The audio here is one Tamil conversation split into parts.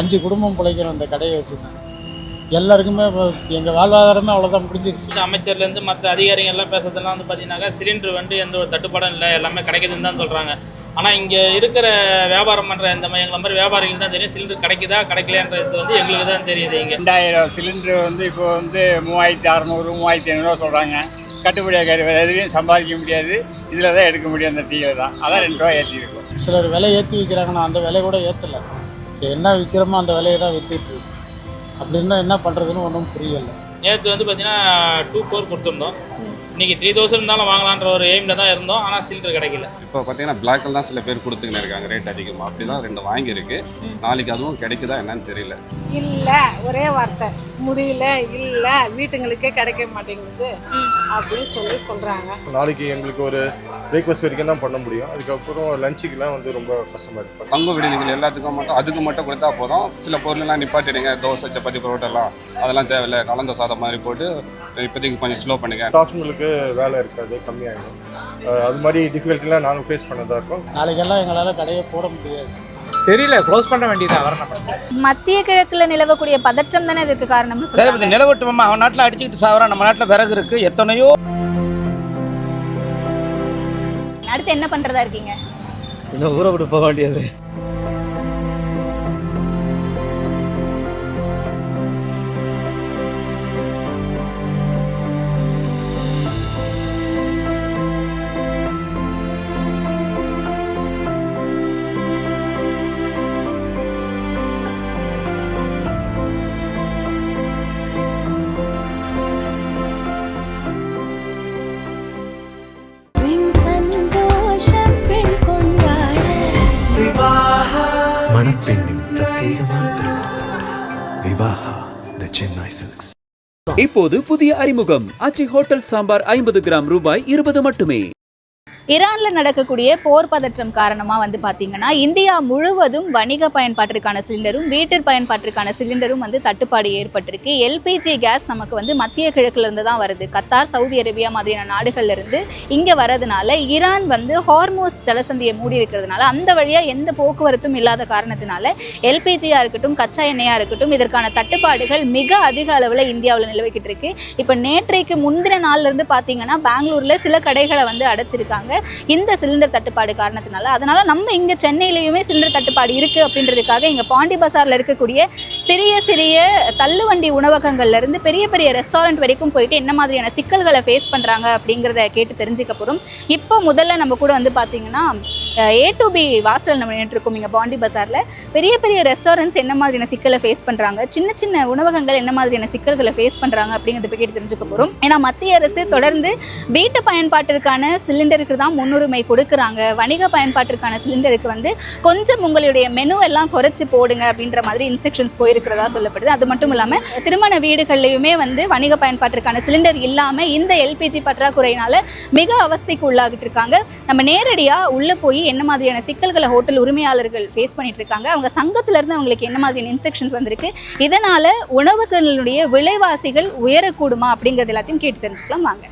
5 குடும்பம் பிழைக்கிறோம் இந்த கடையை வச்சு தான். எல்லாருக்குமே எங்கள் வாழ்வாதாரமே அவ்வளோதான் முடிஞ்சிருச்சு. அமைச்சர்லேருந்து மற்ற அதிகாரிகள் எல்லாம் பேசுறதெல்லாம் வந்து பார்த்தீங்கன்னாக்கா சிலிண்டர் வந்து எந்த ஒரு தட்டுப்பாடும் இல்லை, எல்லாமே கிடைக்குதுன்னு தான் சொல்கிறாங்க. ஆனால் இங்கே இருக்கிற வியாபாரம் பண்ணுற இந்த மையங்களை மாதிரி வியாபாரிகள் தான் தெரியும் சிலிண்டர் கிடைக்குதா கிடைக்கலைன்றது வந்து எங்களுக்கு தான் தெரியுது. இங்கே 2000 சிலிண்டர் வந்து இப்போ வந்து 3600 3500 சொல்கிறாங்க. கட்டுப்படியாக வேறு எதுலையும் சம்பாதிக்க முடியாது, இதில் தான் எடுக்க முடியும். அந்த டீயில் தான் அதான் 2 ரூபா ஏற்றிருக்கும். சிலர் விலை ஏற்றி விற்கிறாங்கன்னா அந்த விலை கூட ஏற்றலை. என்ன விற்கிறோமோ அந்த விலையை தான் விற்றுட்டு இருக்கு. அப்படின்னா என்ன பண்ணுறதுன்னு ஒன்றும் புரியலை. நேற்று வந்து பார்த்தீங்கன்னா 2,400 கொடுத்துருந்தோம். இன்றைக்கி 3000 இருந்தாலும் வாங்கலான்ற ஒரு எய்மில் தான் இருந்தோம். ஆனால் சிலிண்டர் கிடைக்கல. இப்போ பார்த்தீங்கன்னா பிளாக்கில் தான் சில பேர் கொடுத்துக்கின்னு இருக்காங்க ரேட் அதிகமாக. அப்படி தான் 2 வாங்கியிருக்கு. நாளைக்கு அதுவும் கிடைக்குதா என்னன்னு தெரியல. இல்லை ஒரே வார்த்தை முடியல, இல்லை வீட்டுங்களுக்கே கிடைக்க மாட்டேங்குது அப்படின்னு சொல்கிறாங்க. நாளைக்கு எங்களுக்கு ஒரு பிரேக்ஃபாஸ்ட் வரைக்கும் தான் பண்ண முடியும். அதுக்கப்புறம் லஞ்சுக்கெலாம் வந்து ரொம்ப கஷ்டமாக இருக்கும். பங்கு விடுதிகள் எல்லாத்துக்கும் மட்டும் அதுக்கு மட்டும் கொடுத்தா போதும். சில பொருளெல்லாம் நிப்பாட்டிடுங்க, தோசை சப்பாத்தி பரோட்டெல்லாம் அதெல்லாம் தேவையில்லை, கலந்த சாதம் மாதிரி போட்டு இப்போதைக்கு கொஞ்சம் ஸ்லோ பண்ணுங்க. ஸ்டாஃப்ங்களுக்கு வேலை இருக்காது, கம்மியாகிடும். அது மாதிரி டிஃபிகல்ட்டிலாம் நாங்கள் ஃபேஸ் பண்ணதாக இருக்கோம். நாளைக்கெல்லாம் எங்களால் கடையை போட முடியாது. தெரியல, க்ளோஸ் பண்ண வேண்டியதா வரணும். மத்திய கிழக்குல நிலவக்கூடிய பதற்றம் தானே இதுக்கு காரணம். சரி, நிலவட்டுமா? அவன் நாட்டில் அடிச்சுக்கிட்டு சாவறான், நம்ம நாட்டில் விறகு இருக்கு எத்தனையோ. அடுத்து என்ன பண்றதா இருக்கீங்க? இன்னும் ஊரை விட்டு போக வேண்டியது. மணப்பெண்ணின் பிரத்யேகமான திருமணம் விவாஹா தி சென்னை சில்க்ஸ். இப்போது புதிய அறிமுகம் ஆச்சி ஹோட்டல் சாம்பார் 50 கிராம் ரூபாய் 20 மட்டுமே. ஈரான்ல நடக்கக்கூடிய போர் பதற்றம் காரணமா வந்து பாத்தீங்கன்னா இந்தியா முழுவதும் வணிக பயன்பாட்டிற்கான சிலிண்டரும் வீட்டு பயன்பாட்டிற்கான சிலிண்டரும் வந்து தட்டுப்பாடு ஏற்பட்டிருக்கு. எல்பிஜி கேஸ் நமக்கு வந்து மத்திய கிழக்குல இருந்து தான் வருது. கத்தார், சவுதி அரேபியா மாதிரியான நாடுகள்ல இருந்து இங்க வரதுனால ஈரான் வந்து ஹார்மோஸ் ஜலசந்தியை மூடி இருக்கிறதுனால அந்த வழியா எந்த போக்குவரத்தும் இல்லாத காரணத்தினால எல்பிஜியா இருக்கட்டும், கச்சா எண்ணெயா இருக்கட்டும், இதற்கான தட்டுப்பாடுகள் மிக அதிக அளவுல இந்தியாவில் நிலவிக்கிட்டு இருக்கு. இப்ப நேற்றைக்கு முந்தின நாள்ல இருந்து பாத்தீங்கன்னா பெங்களூர்ல சில கடைகளை வந்து அடைச்சிருக்காங்க இந்த சிலிண்டர் தட்டுப்பாடு காரணத்தினால. அதனால நம்ம இங்க சென்னையிலயுமே சிலிண்டர் தட்டுப்பாடு இருக்கு அப்படின்றதுக்காக இங்க பாண்டி பசார்ல இருக்கக்கூடிய சிறிய சிறிய தள்ளுவண்டி உணவகங்கள்ல இருந்து பெரிய பெரிய ரெஸ்டாரண்ட் வரைக்கும் போயிட்டு என்ன மாதிரியான சிக்கல்களை ஃபேஸ் பண்றாங்க அப்படிங்கிறத கேட்டு தெரிஞ்சுக்க போறோம். இப்போ முதல்ல நம்ம கூட வந்து பாத்தீங்கன்னா A2B வாசல் நம்ம நின்றுருக்கோம். இங்க பாண்டி பசார்ல பெரிய பெரிய ரெஸ்டாரண்ட்ஸ் என்ன மாதிரியான சிக்கலை ஃபேஸ் பண்றாங்க, சின்ன சின்ன உணவகங்கள் என்ன மாதிரியான சிக்கல்களை ஃபேஸ் பண்றாங்க அப்படிங்கிறத கேட்டு தெரிஞ்சுக்க போறோம். ஏன்னா மத்திய அரசு தொடர்ந்து வீட்டு பயன்பாட்டிற்கான சிலிண்டருக்கு தான் முன்னுரிமை கொடுக்குறாங்க. வணிக பயன்பாட்டிற்கான சிலிண்டருக்கு வந்து கொஞ்சம் உங்களுடைய மெனு எல்லாம் குறைச்சி போடுங்க அப்படின்ற மாதிரி இன்ஸ்ட்ரக்ஷன்ஸ் போயிருக்கிறதா சொல்லப்படுது. அது மட்டும் இல்லாமல் திருமண வீடுகள்லையுமே வந்து வணிக பயன்பாட்டிற்கான சிலிண்டர் இல்லாமல் இந்த எல்பிஜி பற்றாக்குறையினால மிக அவஸ்தைக்கு உள்ளாகிட்டு இருக்காங்க. நம்ம நேரடியாக உள்ளே போய் என்ன மாதிரியான சிக்கல்களை ஹோட்டல் உரிமையாளர்கள் ஃபேஸ் பண்ணிட்டு இருக்காங்க, அவங்க சங்கத்திலிருந்து அவங்களுக்கு என்ன மாதிரியான இன்ஸ்ட்ரக்ஷன்ஸ் வந்திருக்கு, இதனால உணவுகளுடைய விலைவாசிகள் உயரக்கூடுமா அப்படிங்கிறது எல்லாத்தையும் கேட்டு தெரிஞ்சுக்கலாம் வாங்க.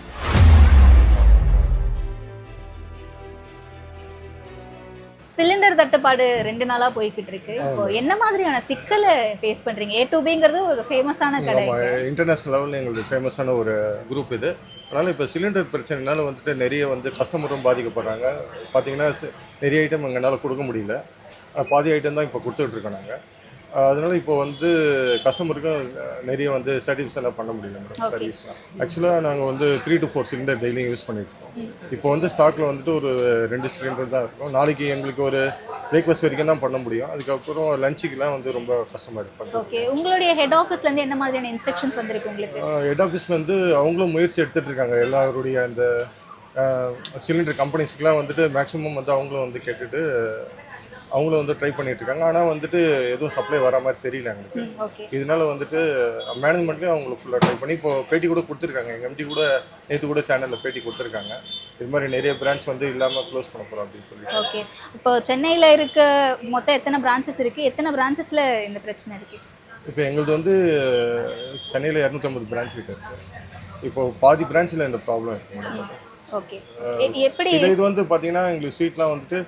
சிலிண்டர் தட்டுப்பாடு 2 நாளா போய்கிட்டு இருக்கு. இப்போ என்ன மாதிரியான சிக்கலை ஃபேஸ் பண்றீங்க? A2Bங்கிறது ஒரு ஃபேமஸான கடை, இன்டர்நேஷனல் லெவலில் எங்களுக்கு ஃபேமஸான ஒரு குரூப் இது. அதனால் இப்போ சிலிண்டர் பிரச்சனைனால வந்துட்டு நிறைய வந்து கஸ்டமரும் பாதிக்கப்படுறாங்க. பார்த்தீங்கன்னா நிறைய ஐட்டம் எங்களால் கொடுக்க முடியல, பாதி ஐட்டம் தான் இப்போ கொடுத்துட்ருக்கோம் நாங்கள். அதனால இப்போ வந்து கஸ்டமருக்கும் நிறைய வந்து சாட்டிஸ்ஃபேக்ஷனாக பண்ண முடியல மேடம் சர்வீஸ்லாம். ஆக்சுவலாக நாங்கள் வந்து 3 to 4 சிலிண்டர் டெய்லியும் யூஸ் பண்ணியிருக்கோம். இப்போ வந்து ஸ்டாக்கில் வந்துட்டு ஒரு 2 சிலிண்டர் தான் இருக்கும். நாளைக்கு எங்களுக்கு ஒரு பிரேக்ஃபாஸ்ட் வரைக்கும் தான் பண்ண முடியும். அதுக்கப்புறம் லஞ்சுக்கெலாம் வந்து ரொம்ப கஷ்டமாக இருக்கும். ஓகே, உங்களுடைய ஹெட் ஆஃபீஸ்லேருந்து என்ன மாதிரியான இன்ஸ்ட்ரக்ஷன்ஸ் வந்திருக்கு உங்களுக்கு? ஹெட் ஆஃபீஸ்லேருந்து அவங்களும் முயற்சி எடுத்துகிட்டு இருக்காங்க. எல்லாருடைய அந்த சிலிண்டர் கம்பெனிஸ்க்கெலாம் வந்துட்டு மேக்ஸிமம் வந்து அவங்களும் வந்து கேட்டுட்டு அவங்களும் வந்து ட்ரை பண்ணிட்டு இருக்காங்க. ஆனால் வந்துட்டு எதுவும் சப்ளை வர மாதிரி தெரியல எங்களுக்கு. இதனால வந்துட்டு மேனேஜ்மெண்ட்லேயும் அவங்களுக்கு ஃபுல்லாக ட்ரை பண்ணி இப்போ பேட்டி கூட கொடுத்துருக்காங்க. எங்கள் எம்டி கூட நேற்று கூட சேனலில் பேட்டி கொடுத்துருக்காங்க. இது மாதிரி நிறைய பிரான்ச் வந்து இல்லாமல் க்ளோஸ் பண்ண போகிறோம் அப்படின்னு சொல்லி. ஓகே, இப்போ சென்னையில் இருக்க மொத்தம் எத்தனை பிரான்ச்சஸ் இருக்குது, எத்தனை பிரான்ச்சஸில் இந்த பிரச்சனை இருக்குது? இப்போ எங்களுக்கு வந்து சென்னையில் 250 பிரான்ச் கிட்ட இருக்குது. இப்போ பாதி பிரான்ச்சில் இந்த ப்ராப்ளம் இருக்குது. ஓகே, எப்படி இது வந்து பார்த்தீங்கன்னா எங்களுக்கு ஸ்வீட்லாம் வந்துட்டு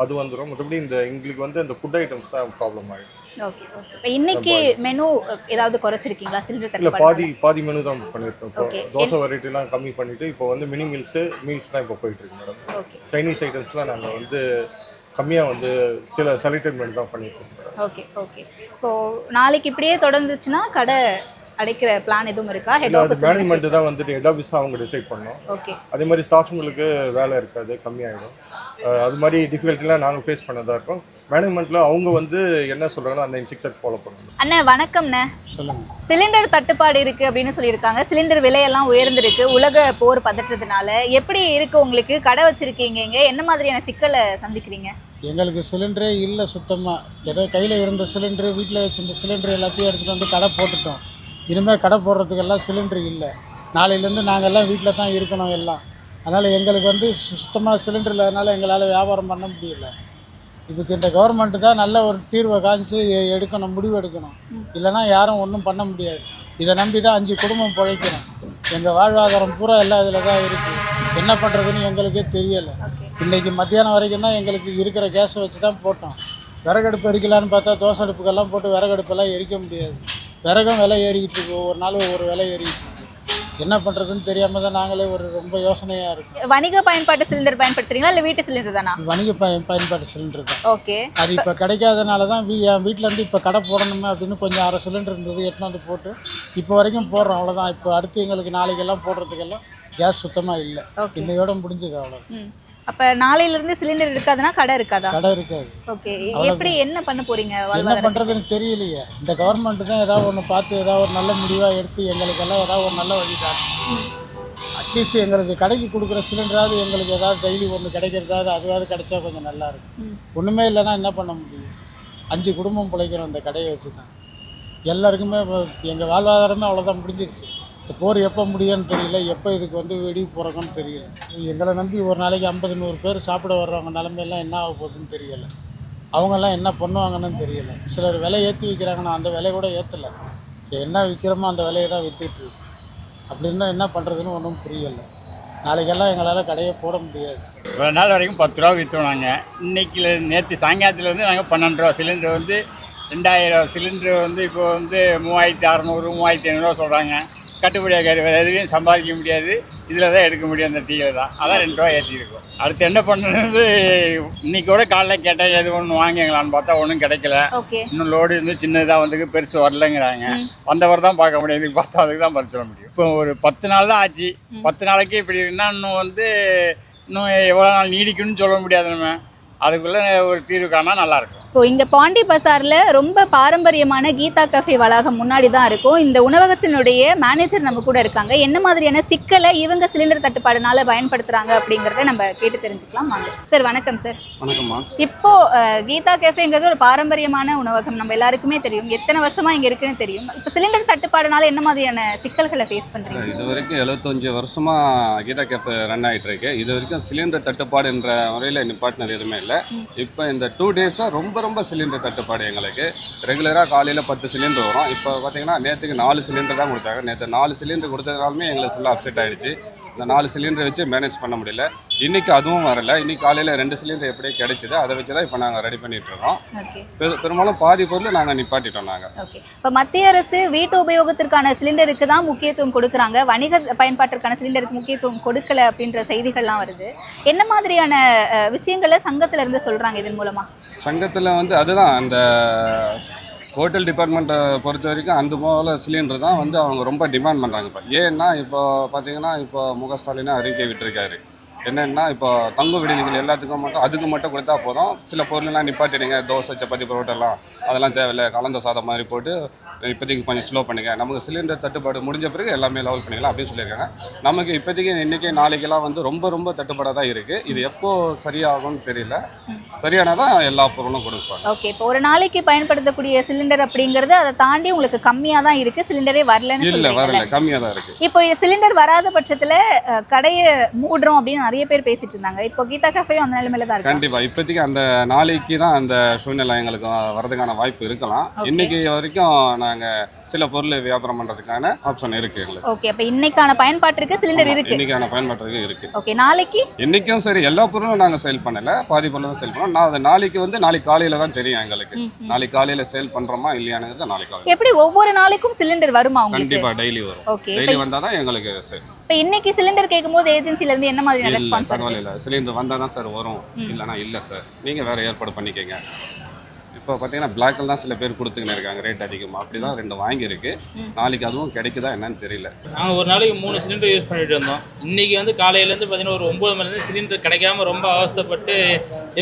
அது வந்துடும். மற்றபடி எங்களுக்கு வந்து இந்த ஃபுட் ஐட்டம்ஸ் தான் ப்ராப்ளம் ஆகிடும். Okay okay. இப்போ இன்னைக்கு மெனு ஏதாவது குறைச்சிருக்கீங்களா சிலிண்டர் இல்லை, தட்டுப்பாடு? பாதி மெனு தான் பண்ணியிருக்கோம். இப்போ Okay. தோசை வெரைட்டிலாம் கம்மி பண்ணிவிட்டு இப்போ வந்து மினி மீல்ஸ் தான் இப்போ போயிட்டுருக்கு மேடம். ஓகே சைனீஸ் ஐட்டம்ஸ்லாம் நாங்கள் வந்து கம்மியாக வந்து சில செலக்டட் மெனு தான் பண்ணியிருக்கோம் மேடம். Okay okay. இப்போ நாளைக்கு இப்படியே தொடர்ந்துச்சுன்னா கடை அடைக்கிற பிளான் எதுவும் இருக்கா? ஹெட் இல்லை, அது ஆஃபீஸ் மேனேஜ்மெண்ட்டு தான் வந்துட்டு ஹெட் ஆஃபீஸ் தான் அவங்க டிசைட் பண்ணோம். ஓகே அதே மாதிரி ஸ்டாஃபுங்களுக்கு வேலை இருக்காது, கம்மியாகிடும். அது மாதிரி டிஃபிகல்ட்டிலாம் நாங்கள் ஃபேஸ் பண்ணதாக இருக்கோம். மேனேஜ்மெண்ட்டில் அவங்க வந்து என்ன சொல்கிறாங்களோ அந்த இன்ஸ்ட்ரக்ஷன் ஃபாலோ பண்ணணும். அண்ணா வணக்கம்ண்ணே. சொல்லுங்கள். சிலிண்டர் தட்டுப்பாடு இருக்கு அப்படின்னு சொல்லியிருக்காங்க. சிலிண்டர் விலையெல்லாம் உயர்ந்திருக்கு உலக போர் பதற்றத்தினால. எப்படி இருக்கு உங்களுக்கு? கடை வச்சிருக்கீங்க, என்ன மாதிரியான சிக்கலை சந்திக்கிறீங்க? எங்களுக்கு சிலிண்டரே இல்லை சுத்தமாக. ஏதோ கையில் இருந்த சிலிண்டரு, வீட்டில் வச்சுருந்த சிலிண்டர் எல்லாத்தையும் எடுத்துகிட்டு வந்து கடை போட்டுட்டோம். இனிமேல் கடை போடுறதுக்கெல்லாம் சிலிண்டர் இல்லை. நாளையிலேருந்து நாங்கள் எல்லாம் வீட்டில் தான் இருக்கணும் எல்லாம். அதனால் எங்களுக்கு வந்து சுத்தமாக சிலிண்டர் இல்லாதனால எங்களால் வியாபாரம் பண்ண முடியல. இதுக்கு இந்த கவர்மெண்ட்டு தான் நல்ல ஒரு தீர்வை காமிச்சு எடுக்கணும், முடிவு எடுக்கணும். இல்லைனா யாரும் ஒன்றும் பண்ண முடியாது. இதை நம்பி தான் 5 குடும்பம் பிழைக்கணும். எங்கள் வாழ்வாதாரம் பூரா எல்லாம் இதில் தான் இருக்குது. என்ன பண்ணுறதுன்னு எங்களுக்கே தெரியலை. இன்றைக்கி மத்தியானம் வரைக்கும் தான் எங்களுக்கு இருக்கிற கேஸை வச்சு தான் போட்டோம். விறகடுப்பு எரிக்கலான்னு பார்த்தா தோசை அடுப்புக்கெல்லாம் போட்டு விறகடுப்பெல்லாம் எரிக்க முடியாது. விறகும் விலை ஏறிக்கிட்டு இருக்கு, ஒவ்வொரு நாளும் ஒவ்வொரு விலை ஏறிக்கிட்டு இருக்கு. என்ன பண்ணுறதுன்னு தெரியாமல் தான் நாங்களே ரொம்ப யோசனையாக இருக்கும். வணிக பயன்பாட்டு சிலிண்டர் பயன்படுத்துறீங்களா இல்லை வீட்டு சிலிண்டர் தானா? வணிக பயன்பாட்டு சிலிண்டர் தான். ஓகே. அது இப்போ கிடைக்காதனால தான் என் வீட்டிலேருந்து இப்போ கடை போடணுமே அப்படின்னு கொஞ்சம் அரை சிலிண்டர் இருந்தது, எடுத்துன்னு வந்து போட்டு இப்போ வரைக்கும் போடுறோம். அவ்வளோதான். இப்போ அடுத்து எங்களுக்கு நாளைக்கெல்லாம் போடுறதுக்கெல்லாம் கேஸ் சுத்தமாக இல்லை. இன்னையோட முடிஞ்சது அவ்வளோ. அப்போ நாளையிலேருந்து சிலிண்டர் இருக்காதுன்னா கடை இருக்காதா? கடை இருக்காது. ஓகே. எப்படி என்ன பண்ண போறீங்க? என்ன பண்ணுறதுன்னு தெரியலையே. இந்த கவர்மெண்ட் தான் ஏதாவது ஒன்று பார்த்து ஏதாவது ஒரு நல்ல முடிவாக எடுத்து எங்களுக்கெல்லாம் ஏதாவது ஒரு நல்ல வழி காட்டணும். அட்லீஸ்ட் எங்களுக்கு கடைக்கு கொடுக்குற சிலிண்டராவது எங்களுக்கு ஏதாவது டெய்லி ஒன்று கிடைக்கிறதாவது அதுவாவது கிடைச்சா கொஞ்சம் நல்லாயிருக்கும். ஒன்றுமே இல்லைன்னா என்ன பண்ண முடியும்? 5 குடும்பம் பிழைக்கிறோம் இந்த கடையை வச்சு தான். எல்லாருக்குமே எங்கள் வாழ்வாதாரமே அவ்வளோதான், முடிஞ்சிருச்சு. இந்த போர் எப்போ முடியும்னு தெரியல, எப்போ இதுக்கு வந்து வெடி போகிறோன்னு தெரியல. எங்களை நம்பி ஒரு நாளைக்கு 50-100 பேர் சாப்பிட வர்றவங்க நிலமையெல்லாம் என்ன ஆக போகுதுன்னு தெரியலை. அவங்கெல்லாம் என்ன பண்ணுவாங்கன்னு தெரியலை. சிலர் விலை ஏற்றி விற்கிறாங்கன்னா அந்த விலை கூட ஏற்றலை. என்ன விற்கிறோமோ அந்த விலையை தான் விற்றுட்டு இருக்கு. அப்படி இருந்தால் என்ன பண்ணுறதுன்னு ஒன்றும் புரியலை. நாளைக்கெல்லாம் எங்களால் கடையை போட முடியாது. ஒரு நாள் வரைக்கும் 10 ரூபா விற்றோம் நாங்கள். நேற்று சாயங்காலத்துலேருந்து நாங்கள் 12 ரூபா. சிலிண்டர் வந்து 2000 சிலிண்டர் வந்து இப்போ வந்து 3600 3500 சொல்கிறாங்க. கட்டுப்படியாக வேறு எதுலையும் சம்பாதிக்க முடியாது. இதில் தான் எடுக்க முடியும், அந்த டீயில் தான். அதான் 2 ரூபா ஏற்றிருக்கோம். அடுத்து என்ன பண்ணுறது? இன்னைக்கூட காலைல கேட்டேன் எது ஒன்று வாங்கிங்களான்னு பார்த்தா ஒன்றும் கிடைக்கல. இன்னும் லோடு இருந்து சின்னதாக வந்துக்கு பெருசு வரலைங்கிறாங்க. வந்தவர் தான் பார்க்க முடியும். இதுக்கு பார்த்தா அதுக்கு தான் பதில் சொல்ல முடியும். இப்போ ஒரு 10 நாள் தான் ஆச்சு. 10 நாளைக்கு இப்படி இருந்தால் இன்னும் எவ்வளோ நாள் நீடிக்குன்னு சொல்ல முடியாது. நம்ம அதுக்குள்ளே ஒரு தீர்வு காணா நல்லாயிருக்கும். இப்போ இங்கே பாண்டி பசாரில் ரொம்ப பாரம்பரியமான கீதா கஃபே வளாகம் முன்னாடி தான் இருக்கும். இந்த உணவகத்தினுடைய மேனேஜர் நம்ம கூட இருக்காங்க. என்ன மாதிரியான சிக்கலை இவங்க சிலிண்டர் தட்டுப்பாடுனால பயன்படுத்துகிறாங்க அப்படிங்கிறத நம்ம கேட்டு தெரிஞ்சுக்கலாம் வாங்க. சார் வணக்கம் சார். வணக்கம்மா. இப்போ கீதா கஃபேங்கிறது ஒரு பாரம்பரியமான உணவகம், நம்ம எல்லாருக்குமே தெரியும். எத்தனை வருஷமாக இங்கே இருக்குன்னு தெரியும். இப்போ சிலிண்டர் தட்டுப்பாடுனால என்ன மாதிரியான சிக்கல்களை ஃபேஸ் பண்ணுறீங்க? இது வரைக்கும் 75 வருஷமாக கீதா கேஃபே ரன் ஆகிட்டு இருக்கு. இது வரைக்கும் சிலிண்டர் தட்டுப்பாடு என்ற முறையில் நிப்பாட்டினது எதுவுமே இல்லை. இப்போ இந்த 2 டேஸாக ரொம்ப சிலிண்டர் தட்டுப்பாடு. எங்களுக்கு ரெகுலராக காலையில் 10 சிலிண்டர் வரும். இப்போ பார்த்தீங்கன்னா நேற்றுக்கு 4 சிலிண்டர் தான் கொடுத்தாங்க. நேற்று 4 சிலிண்டர் கொடுத்ததுனாலுமே எங்களுக்கு ஃபுல்லாக அப்செட் ஆகிடுச்சு. இந்த 4 சிலிண்டர் வச்சு மேனேஜ் பண்ண முடியல. இன்றைக்கி அதுவும் வரல. இன்றைக்கி காலையில் 2 சிலிண்டர் எப்படியே கிடைச்சிது. அதை வச்சு தான் இப்போ நாங்கள் ரெடி பண்ணிட்டு இருக்கோம். பெரும்பாலும் பாதி பொருள் நாங்கள் நிப்பாட்டிட்டோம். நாங்கள் இப்போ மத்திய அரசு வீட்டு உபயோகத்திற்கான சிலிண்டருக்கு தான் முக்கியத்துவம் கொடுக்குறாங்க, வணிக பயன்பாட்டிற்கான சிலிண்டருக்கு முக்கியத்துவம் கொடுக்கல அப்படின்ற செய்திகள்லாம் வருது. என்ன மாதிரியான விஷயங்களை சங்கத்தில் இருந்து சொல்கிறாங்க இதன் மூலமாக? சங்கத்தில் வந்து அதுதான் அந்த ஹோட்டல் டிபார்ட்மெண்ட்டை பொறுத்த வரைக்கும் அந்த போல் சிலிண்டர் தான் வந்து அவங்க ரொம்ப டிமாண்ட் பண்ணுறாங்க. இப்போ ஏன்னா இப்போ பார்த்தீங்கன்னா இப்போ முக ஸ்டாலின் அறிக்கை விட்டுருக்காரு. என்னென்னா இப்போ தங்கு விடுதிகள் எல்லாத்துக்கும் அதுக்கு மட்டும் கொடுத்தா போதும், சில பொருள்லாம் நிப்பாட்டிடுங்க, தோசை சப்பாத்தி பரோட்டெல்லாம் அதெல்லாம் தேவையில்லை, கலந்த சாதம் மாதிரி போட்டு இப்போதைக்கு கொஞ்சம் ஸ்லோ பண்ணுங்க, நமக்கு சிலிண்டர் தட்டுப்பாடு முடிஞ்ச பிறகு எல்லாமே லெவல் பண்ணிக்கலாம் அப்படின்னு சொல்லியிருக்காங்க. நமக்கு இப்போதைக்கு இன்றைக்கி நாளைக்கெல்லாம் வந்து ரொம்ப தட்டுப்பாடாக தான் இருக்குது. இது எப்போ சரியாகும்னு தெரியல. சரியானதான் எல்லா பொருளும் கொடுப்பாங்க. ஓகே, இப்போ ஒரு நாளைக்கு பயன்படுத்தக்கூடிய சிலிண்டர் அப்படிங்கிறது அதை தாண்டி உங்களுக்கு கம்மியாக தான் இருக்குது, சிலிண்டரே வரலன்னு இல்லை வரல, கம்மியாக தான் இருக்குது. இப்போ சிலிண்டர் வராத பட்சத்தில் கடையை மூடுறோம் அப்படின்னு நிறைய பேர் பேசிட்டு இருந்தாங்க. இப்போ கீதா கேஃபேயும் அந்த நிலைமையில தான் இருக்கு. கண்டிப்பாக இப்போதைக்கு அந்த நாளைக்கு தான் அந்த சூழ்நிலை எங்களுக்கு வரதுக்கான வாய்ப்பு இருக்கலாம். இன்னைக்கு வரைக்கும் நாங்கள் சில பொருள் வியாபாரம் பண்ணுறதுக்கான ஆப்ஷன் இருக்குது எங்களுக்கு. ஓகே, அப்போ இன்னைக்கான பயன்பாட்டிற்கு சிலிண்டர் இருக்குது. இன்னைக்கான பயன்பாட்டுக்கு இருக்குது. ஓகே, நாளைக்கு இன்னைக்கும் சரி எல்லா பொருளும் நாங்கள் சேல் பண்ணல, பாதி பொருள் தான் சேல் பண்ணோம். நான் அது நாளைக்கு நாளைக்கு காலையில தான் தெரியும் எங்களுக்கு. நாளைக்கு காலையில சேல் பண்றோமா இல்லையானது நாளைக்கு காலையில. எப்படி ஒவ்வொரு நாளைக்கும் சிலிண்டர் வருமா உங்களுக்கு? கண்டிப்பா டெய்லி வரும். ஓகே, டெய்லி வந்தா தான் எங்களுக்கு சேல். இப்போ இன்னைக்கு சிலிண்டர் கேட்கும்போது ஏஜென்சில இருந்து என்ன மாதிரியான ரெஸ்பான்ஸ்? பரவாயில்ல இல்லை, சிலிண்டர் வந்தால் தான் சார் வரும், இல்லைனா இல்லை சார் நீங்கள் வேறு ஏற்பாடு பண்ணிக்கங்க. இப்போ பார்த்தீங்கன்னா பிளாக்கில் தான் சில பேர் கொடுத்துக்கின்னு இருக்காங்க ரேட் அதிகமாக, அப்படி தான் 2 வாங்கியிருக்கு. நாளைக்கு அதுவும் கிடைக்குதா என்னன்னு தெரியல. நாங்கள் ஒரு நாளைக்கு 3 சிலிண்டர் யூஸ் பண்ணிட்டு இருந்தோம். இன்றைக்கி காலையிலேருந்து பார்த்தீங்கன்னா ஒரு 9 மணிலேருந்து சிலிண்டர் கிடைக்காம ரொம்ப அவசரப்பட்டு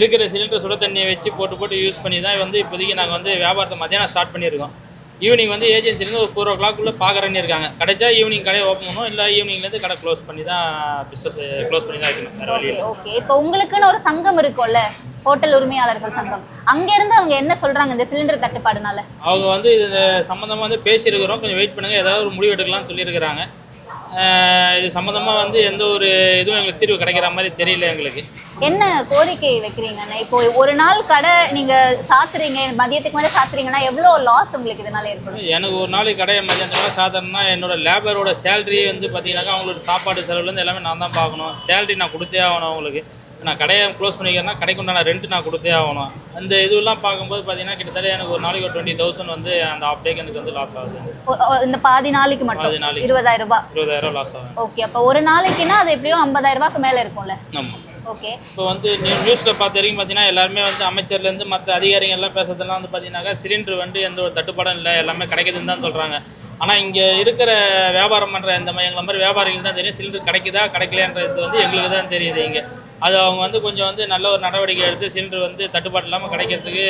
இருக்கிற சிலிண்டர் சுட தண்ணியை வச்சு போட்டு யூஸ் பண்ணி தான் இப்போதைக்கு நாங்கள் வியாபாரத்தை மத்தியானம் ஸ்டார்ட் பண்ணியிருக்கோம். ஈவினிங் ஏஜென்சிலேருந்து ஒரு 4 o'clock பார்க்குறேன்னு இருக்காங்க. கிடைச்சா ஈவினிங் கடையை ஓப்பன் பண்ணுவோம், இல்லை ஈவினிங்லேருந்து கடை க்ளோஸ் பண்ணி தான் பிஸ்னஸ் க்ளோஸ் பண்ணி தான் இருக்கணும் வேறு வழியில். ஓகே, இப்போ உங்களுக்குன்னு ஒரு சங்கம் இருக்கும்ல, ஹோட்டல் உரிமையாளர்கள் சங்கம், அங்கேருந்து அவங்க என்ன சொல்கிறாங்க இந்த சிலிண்டர் தட்டுப்பாடுனால? அவங்க இது சம்மந்தமாக பேசியிருக்கிறோம், கொஞ்சம் வெயிட் பண்ணுங்கள், ஏதாவது ஒரு முடிவு எடுக்கலாம்னு சொல்லியிருக்கிறாங்க. இது சம்மந்தமாக எந்த ஒரு இதுவும் எங்களுக்கு தீர்வு கிடைக்கிற மாதிரி தெரியல எங்களுக்கு. என்ன கோரிக்கை வைக்கிறீங்கண்ணா? இப்போ ஒரு நாள் கடை நீங்கள் சாத்துறீங்க, மதியத்துக்கு மேலே சாத்துறீங்கன்னா எவ்வளோ லாஸ் உங்களுக்கு இதனால ஏற்படும்? எனக்கு ஒரு நாளைக்கு கடையை மதியானத்துக்கு சாத்தணும்னா என்னோட லேபரோட சேலரி பார்த்தீங்கன்னாக்கா அவங்களுக்கு சாப்பாடு செலவுலேருந்து எல்லாமே நான் தான் பார்க்கணும். சேலரி நான் கொடுத்தே ஆகணும் அவங்களுக்கு. நான் கடையை க்ளோஸ் பண்ணிக்கிறேன்னா கடைக்கு உண்டான ரெண்ட் நான் கொடுத்தே ஆகணும். அந்த இதுவெல்லாம் பார்க்கும்போது பார்த்தீங்கன்னா கிட்டத்தட்ட எனக்கு ஒரு நாளைக்கு ஒரு 20,000 அந்த ஆஃப் டேக்கு எனக்கு லாஸ் ஆகுது. இந்த பாதி நாளைக்கு மட்டும் 20,000 ரூபாய்? 20,000 லாஸ் ஆகும். ஓகே, அப்போ ஒரு நாளைக்குன்னா அது எப்படியும் 50,000 ரூபாய்க்கு மேலே இருக்கும்ல? ஆமாம். ஓகே, இப்போ நியூஸில் பார்த்த வரைக்கும் பார்த்தீங்கன்னா எல்லாருமே அமைச்சர்லேருந்து மற்ற அதிகாரிகள் எல்லாம் பேசுறதெல்லாம் பார்த்தீங்கன்னாக்கா சிலிண்டர் எந்த ஒரு தட்டுப்பாடும் இல்லை, எல்லாமே கிடைக்குதுன்னு தான் சொல்கிறாங்க. ஆனால் இங்கே இருக்கிற வியாபாரம் பண்ணுற இந்த எங்களை மாதிரி வியாபாரிகள் தான் தெரியும் சிலிண்டர் கிடைக்குதா கிடைக்கலைன்றது எங்களுக்கு தான் தெரியுது. இங்கே அது அவங்க கொஞ்சம் நல்ல ஒரு நடவடிக்கை எடுத்து சிலிண்டர் தட்டுப்பாடு இல்லாமல் கிடைக்கிறதுக்கு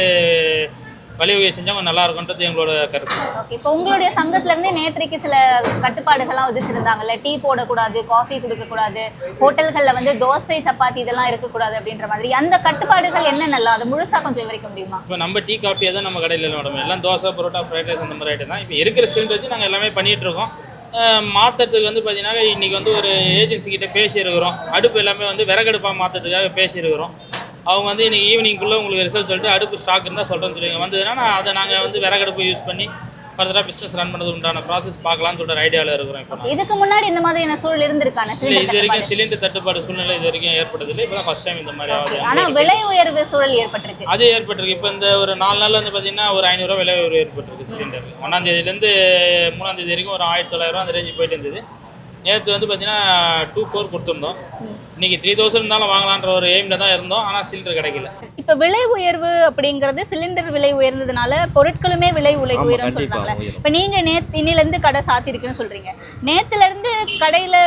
வழிவகை செஞ்சால் கொஞ்சம் நல்லா இருக்கும்ன்றது எங்களோட கருத்து. ஓகே, இப்போ உங்களுடைய சங்கத்துலேருந்தே நேற்றைக்கு சில கட்டுப்பாடுகள்லாம் விதிச்சிருந்தாங்கல்ல, டீ போடக்கூடாது, காஃபி கொடுக்கக்கூடாது, ஹோட்டல்களில் தோசை சப்பாத்தி இதெல்லாம் இருக்கக்கூடாது அப்படின்ற மாதிரி, அந்த கட்டுப்பாடுகள் என்ன நல்லா அதை முழுசாக கொஞ்சம் விவரிக்க முடியுமா? இப்போ நம்ம டீ காஃபியை தான் நம்ம கடையில் மேடம், எல்லாம் தோசை பரோட்டா ஃப்ரைட் ரைஸ் அந்த மாதிரி ஐட்டம் தான். இப்போ இருக்கிற சிலிண்டர் வச்சு நாங்கள் எல்லாமே பண்ணிகிட்டு இருக்கோம். மாற்றத்துக்கு பார்த்தீங்கன்னா இன்றைக்கி ஒரு ஏஜென்சி கிட்டே பேசியிருக்கிறோம். அடுப்பு எல்லாமே விறகடுப்பாக மாற்றத்துக்காக பேசியிருக்கிறோம். அவங்க இன்னைக்கு ஈவினிங்குள்ளே உங்களுக்கு ரிசல்ட் சொல்லிட்டு அடுப்பு ஸ்டாக் இருந்தால் சொல்கிறேன்னு சொல்லுங்க. வந்ததுன்னா அதை நாங்கள் விறகடுப்பு யூஸ் பண்ணி ஃபர்தராக பிஸ்னஸ் ரன் பண்ணுறது உண்டான ப்ராசஸ் பார்க்கலாம்னு சொல்லிட்டு ஐடியாவில் இருக்கிறோம். இப்போ இதுக்கு முன்னாடி இந்த மாதிரியான சூழல் இருந்திருக்கானே? இல்லை, இது வரைக்கும் சிலிண்டர் தட்டுப்பாடு சூழ்நிலை இது வரைக்கும் ஏற்பட்டதில்லை. இப்போ தான் ஃபர்ஸ்ட் டைம் இந்த மாதிரி ஆகுது. ஆனால் விலை உயர்வு சூழல் ஏற்பட்டிருக்கு. அது ஏற்பட்டிருக்கு. இப்போ இந்த ஒரு 4 நாளில் பார்த்தீங்கன்னா ஒரு 500 ரூபா விலை உயர்வு ஏற்பட்டிருக்கு சிலிண்டர். 1ஆம் தேதியிலேருந்து 3ஆம் தேதி வரைக்கும் ஒரு 1,900 அந்த ரேஞ்சு போயிட்டு இருந்தது. நேற்று பார்த்தீங்கன்னா 2,400 கொடுத்துருந்தோம். இன்னைக்கு 3,000 இருந்தாலும் வாங்கலான்ற ஒரு எய்மில் தான் இருந்தோம். ஆனால் சிலிண்டர் கிடைக்கல. இப்போ விலை உயர்வு அப்படிங்கிறது சிலிண்டர் விலை உயர்ந்ததுனால பொருட்களுமே விலை உயர்வுன்னு சொல்றாங்க. இப்போ நீங்கள் இன்னிலேருந்து கடை சாத்திருக்குன்னு சொல்றீங்க. நேற்றுலேருந்து கடையில்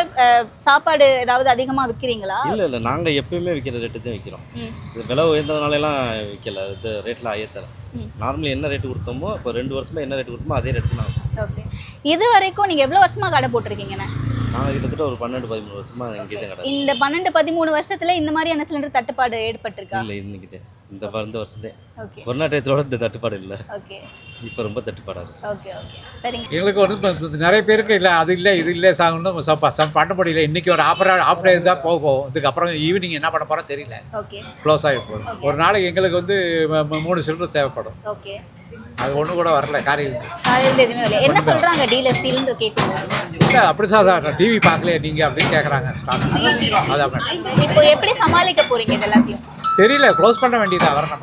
சாப்பாடு ஏதாவது அதிகமாக விற்கிறீங்களா? இல்லை, நாங்கள் எப்பயுமே விற்கிற ரேட்டு தான் விற்கிறோம். இது விலை உயர்ந்ததுனாலலாம் விற்கல, இது ரேட்டில் ஆயத்தலை. நார்மலி என்ன ரேட்டு கொடுத்தோமோ இப்போ 2 வருஷமாக என்ன ரேட்டு கொடுத்தோமோ அதே ரேட்டு தான். ஓகே, இது வரைக்கும் நீங்கள் எவ்வளோ வருஷமாக கடை போட்டிருக்கீங்கண்ணே? நாங்கள் கிட்டத்தட்ட ஒரு 12-13 வருஷமாக இங்கே தான் கடை. இந்த 12-13 வருஷத்துல இந்த மாதிரியான சிலிண்டர் தட்டுப்பாடு ஏற்பட்டிருக்கா? இல்லை, இன்னைக்கு இந்த வருஷத்தே கொரோனா டயத்தோட இந்த தட்டுப்பாடு இல்லை. ஓகே, இப்போ ரொம்ப தட்டுப்பாடாது. ஓகே ஓகே சரிங்க. எங்களுக்கு நிறைய பேருக்கு இல்லை, அது இல்லை இது இல்லை சாங்கணும் பண்ண முடியல. இன்றைக்கி ஒரு ஆஃப் டே தான் போகும். இதுக்கப்புறம் ஈவினிங் என்ன பண்ண போகிறோம் தெரியல. ஓகே, க்ளோஸ் ஆகி போகும். ஒரு நாளைக்கு எங்களுக்கு 3 சிலிண்டர் தேவைப்படும். ஓகே, அது ஒன்று கூட வரல காரியம். என்ன சொல்கிறாங்க டீலர் சிலிண்டர் கேட்குறாங்க? இல்லை, அப்படி தான் டிவி பார்க்கலையே நீங்கள் அப்படின்னு கேட்குறாங்க. அதான் இப்போ எப்படி சமாளிக்க போகிறீங்க இது எல்லாத்தையும்? தெரியல, க்ளோஸ் பண்ண வேண்டியதா வரணும்.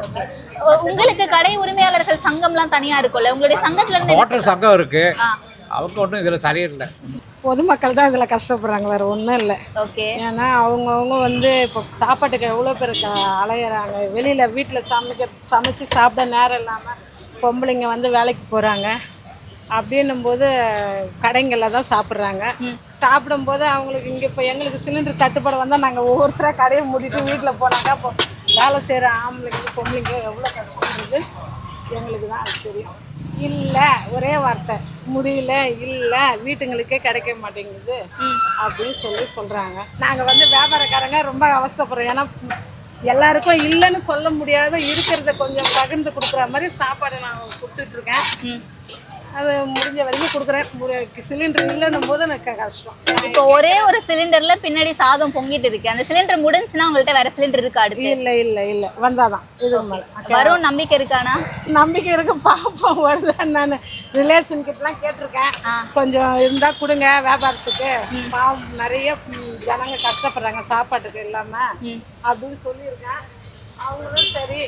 உங்களுக்கு கடை உரிமையாளர்கள் சங்கம்லாம் தனியாக இருக்கும்ல, உங்களுடைய சங்கத்துல இருந்து? ஹோட்டல் சங்கம் இருக்கு, அவங்க ஒன்றும் இதில் சரியில்லை. பொதுமக்கள் தான் இதில் கஷ்டப்படுறாங்க, வேறு ஒன்றும் இல்லை. ஓகே, ஏன்னா அவங்கவுங்க இப்போ சாப்பாட்டுக்கு எவ்வளோ பேர் அலையிறாங்க. வெளியில் வீட்டில் சமைச்சு சாப்பிட நேரம் இல்லாமல் பொம்பளைங்க வேலைக்கு போகிறாங்க. அப்படின்னும்போது கடைங்களில் தான் சாப்பிட்றாங்க. சாப்பிடும்போது அவங்களுக்கு இங்கே இப்போ எங்களுக்கு சிலிண்டர் தட்டுப்பாடு வந்தால் நாங்கள் ஒவ்வொருத்தராக கடையை மூடிட்டு வீட்டில் போனாக்கா இப்போ வேலை செய்கிற ஆம்பளைங்க பொம்பளைங்க எவ்வளோ கஷ்டப்படுறது எங்களுக்கு தான் அது தெரியும். இல்லை, ஒரே வார்த்தை, முடியல, இல்லை, வீட்டுங்களுக்கே கிடைக்க மாட்டேங்குது அப்படின்னு சொல்கிறாங்க. நாங்கள் வியாபாரக்காரங்க ரொம்ப அவசரப்படுறோம். ஏன்னா எல்லாருக்கும் இல்லைன்னு சொல்ல முடியாத இருக்கிறத கொஞ்சம் பகிர்ந்து கொடுக்குற மாதிரி சாப்பாடு நான் கொடுத்துட்ருக்கேன். அது முடிஞ்ச வரைக்கும் கொடுக்குறேன். சிலிண்டர் இல்லைன்னும் போது எனக்கு கஷ்டம். இப்போ ஒரே ஒரு சிலிண்டர்ல பின்னாடி சாதம் பொங்கிட்டு இருக்கு. அந்த சிலிண்டர் முடிஞ்சுன்னா உங்கள்ட்ட வேற சிலிண்டர் இருக்கா அடுத்து? இல்லை வந்தாதான் இது வரும் நம்பிக்கை இருக்கானா? நம்பிக்கை இருக்கு, பார்ப்போம் வருதான்னு. நான் ரிலேஷன் கிட்டலாம் கேட்டிருக்கேன், கொஞ்சம் இருந்தா கொடுங்க வியாபாரத்துக்கு, பாவம் நிறைய ஜனங்க கஷ்டப்படுறாங்க சாப்பாட்டுக்கு இல்லாம அப்படின்னு சொல்லியிருக்கேன். அவங்களும் சரி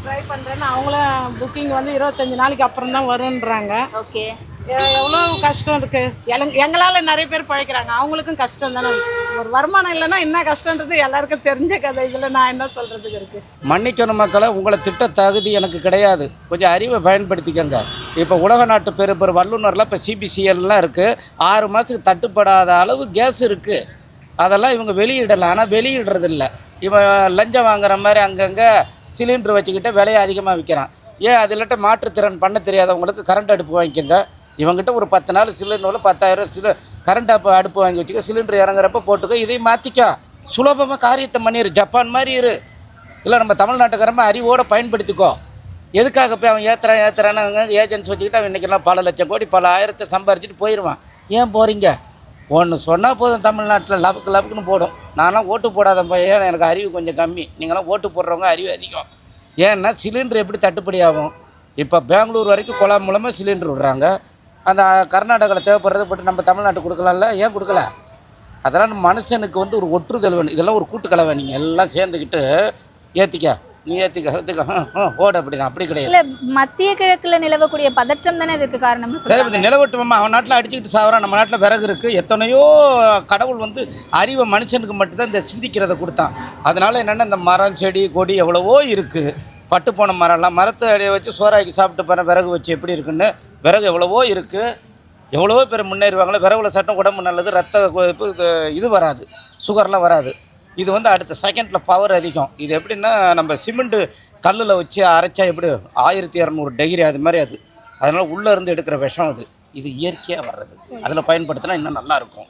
ட்ரை பண்ணுறேன்னு அவங்களும் புக்கிங் வந்து 25 நாளைக்கு அப்புறம் தான் வருன்றாங்க. ஓகே, எவ்வளோ கஷ்டம் இருக்குது. எங்களால் நிறைய பேர் பழைக்கிறாங்க, அவங்களுக்கும் கஷ்டம் தானே. ஒரு வருமானம் இல்லைன்னா என்ன கஷ்டன்றது எல்லாருக்கும் தெரிஞ்ச கதை. இதில் நான் என்ன சொல்கிறதுக்கு இருக்குது. மன்னிக்கணும் மக்களை, உங்களை திட்ட தகுதி எனக்கு கிடையாது. கொஞ்சம் அறிவை பயன்படுத்திக்கங்க. இப்போ உலக நாட்டு பெரு வல்லுநர்லாம் இப்போ சிபிசிஎல்லாம் இருக்குது. 6 மாதத்துக்கு தட்டுப்படாத அளவு கேஸ் இருக்குது. அதெல்லாம் இவங்க வெளியிடலாம், ஆனால் வெளியிடுறதில்ல. இவன் லஞ்சம் வாங்குற மாதிரி அங்கங்கே சிலிண்டர் வச்சுக்கிட்டு விலையை அதிகமாக விற்கிறான். ஏன் அது இல்லாட்ட மாற்றுத்திறன் பண்ண தெரியாதவங்களுக்கு கரண்ட் அடுப்பு வாங்கிக்கோங்க. இவங்ககிட்ட ஒரு 10 நாள் சிலிண்டரில் 10,000 கரண்ட் அடுப்பு வாங்கி வச்சுக்க, சிலிண்டர் இறங்குறப்ப போட்டுக்க, இதையும் மாற்றிக்க, சுலபமாக காரியத்தை பண்ணிடு. ஜப்பான் மாதிரி இரு. இல்லை நம்ம தமிழ்நாட்டுக்காரமாக அறிவோடு பயன்படுத்திக்கோ. எதுக்காக போய் அவன் ஏற்றுறான்னு ஏஜென்சி வச்சுக்கிட்டு அவன் இன்றைக்கெல்லாம் பல லட்சம் கோடி பல ஆயிரத்தை சம்பாரிச்சிட்டு போயிடுவான். ஏன் போகிறீங்க? ஒன்று சொன்னால் போதும், தமிழ்நாட்டில் லபக்குன்னு போடும். நான்லாம் ஓட்டு போடாத பையன், எனக்கு அறிவு கொஞ்சம் கம்மி. நீங்களாம் ஓட்டு போடுறவங்க அறிவு அதிகம். ஏன்னா சிலிண்டர் எப்படி தட்டுப்படி ஆகும்? இப்போ பெங்களூர் வரைக்கும் குழாய் மூலமாக சிலிண்டர் விடுறாங்க. அந்த கர்நாடகாவில் தேவைப்படுறத போட்டு நம்ம தமிழ்நாட்டுக்கு கொடுக்கலாம்ல, ஏன் கொடுக்கல? அதெல்லாம் மனுஷனுக்கு வந்து ஒரு ஒற்றுதல் வேணும். இதெல்லாம் ஒரு கூட்டுக்கலவை. நீங்கள் எல்லாம் சேர்ந்துக்கிட்டு ஏற்றிக்க, நீ ஏற்றிக்க ஓடு அப்படின்னா அப்படி கிடையாது. இல்லை, மத்திய கிழக்குல நிலவக்கூடிய பதற்றம் தானே இதுக்கு காரணம். சரி, இந்த நிலவட்டுமா அவன் நாட்டில் அடிச்சுக்கிட்டு சாவறான், நம்ம நாட்டில் விறகு இருக்குது. எத்தனையோ கடவுள் வந்து அறிவை மனுஷனுக்கு மட்டும்தான் இந்த சிந்திக்கிறத கொடுத்தான். அதனால் என்னென்னா இந்த மரம் செடி கொடி எவ்வளவோ இருக்குது. பட்டு போன மரம்லாம் மரத்தை அடியை வச்சு சோறாக்கி சாப்பிட்டு பாரு விறகு வச்சு எப்படி இருக்குன்னு. விறகு எவ்வளவோ இருக்குது. எவ்வளவோ பேர் முன்னேறுவாங்களே. விறகுல சட்டம் உடம்பு நல்லது, ரத்த இது வராது, சுகர்லாம் வராது. இது வந்து அடுத்த செகண்டில் பவர் அதிகம். இது எப்படின்னா நம்ம சிமெண்ட்டு கல்லில் வச்சு அரைச்சா எப்படி 1200 டிகிரி அது மாதிரி அது. அதனால் உள்ளே இருந்து எடுக்கிற விஷம் அது. இது இயற்கையாக வர்றது. அதில் பயன்படுத்தினா இன்னும் நல்லாயிருக்கும்.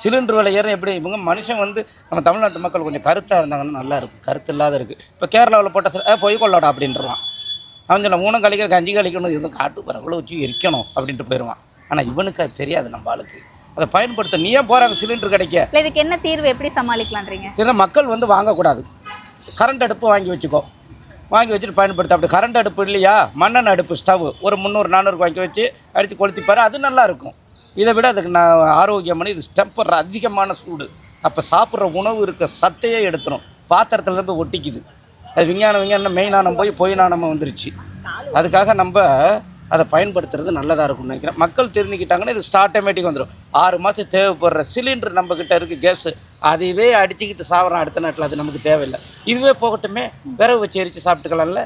சிலிண்டர் விலை ஏறும் எப்படி? இவங்க மனுஷன் வந்து நம்ம தமிழ்நாட்டு மக்கள் கொஞ்சம் கருத்தாக இருந்தாங்கன்னா நல்லாயிருக்கும். கருத்து இல்லாத இருக்குது. இப்போ கேரளாவில் போட்ட பொய் கொள்ளாடா அப்படின்றான். அவன் சொல்ல 3 கழிக்கிற 5 கழிக்கணும், இது காட்டு பரவலை வச்சு எரிக்கணும் அப்படின்ட்டு போயிடுவான். ஆனால் இவனுக்கு அது தெரியாது. நம்ம ஆளுக்கு அதை பயன்படுத்த நீ ஏன் போகிறாங்க சிலிண்டர் கிடைக்க? இதுக்கு என்ன தீர்வு, எப்படி சமாளிக்கலான்றீங்க? ஏன்னா மக்கள் வந்து வாங்கக்கூடாது. கரண்ட் அடுப்பு வாங்கி வச்சுக்கோ, வாங்கி வச்சுட்டு பயன்படுத்த. அப்படி கரண்ட் அடுப்பு இல்லையா, மண்ணெண்ணெய் அடுப்பு ஸ்டவ் ஒரு 300-400 வாங்கி வச்சு அடித்து கொளுத்திப்பாரு, அது நல்லாயிருக்கும். இதை விட அதுக்கு நான் ஆரோக்கியமான இது டெம்பர் அதிகமான சூடு. அப்போ சாப்பிட்ற உணவு இருக்க சத்தையே எடுத்துரும், பாத்திரத்துலேருந்து ஒட்டிக்குது. அது விஞ்ஞானம் மெயினானம் போய் பொய்னானமாக வந்துருச்சு. அதுக்காக நம்ம அதை பயன்படுத்துறது நல்லதாக இருக்கும்னு நினைக்கிறேன். மக்கள் தெரிஞ்சுக்கிட்டாங்கன்னா இது ஆட்டோமேட்டிக் வந்துடும். 6 மாதம் தேவைப்படுற சிலிண்டர் நம்மக்கிட்ட இருக்குது கேஸு, அதையவே அடிச்சுக்கிட்டு சாப்பிட்றோம் அடுத்த நாட்டில். அது நமக்கு தேவையில்லை. இதுவே போகட்டுமே, விறகு வச்சு எரித்து சாப்பிட்டுக்கலாம்ல.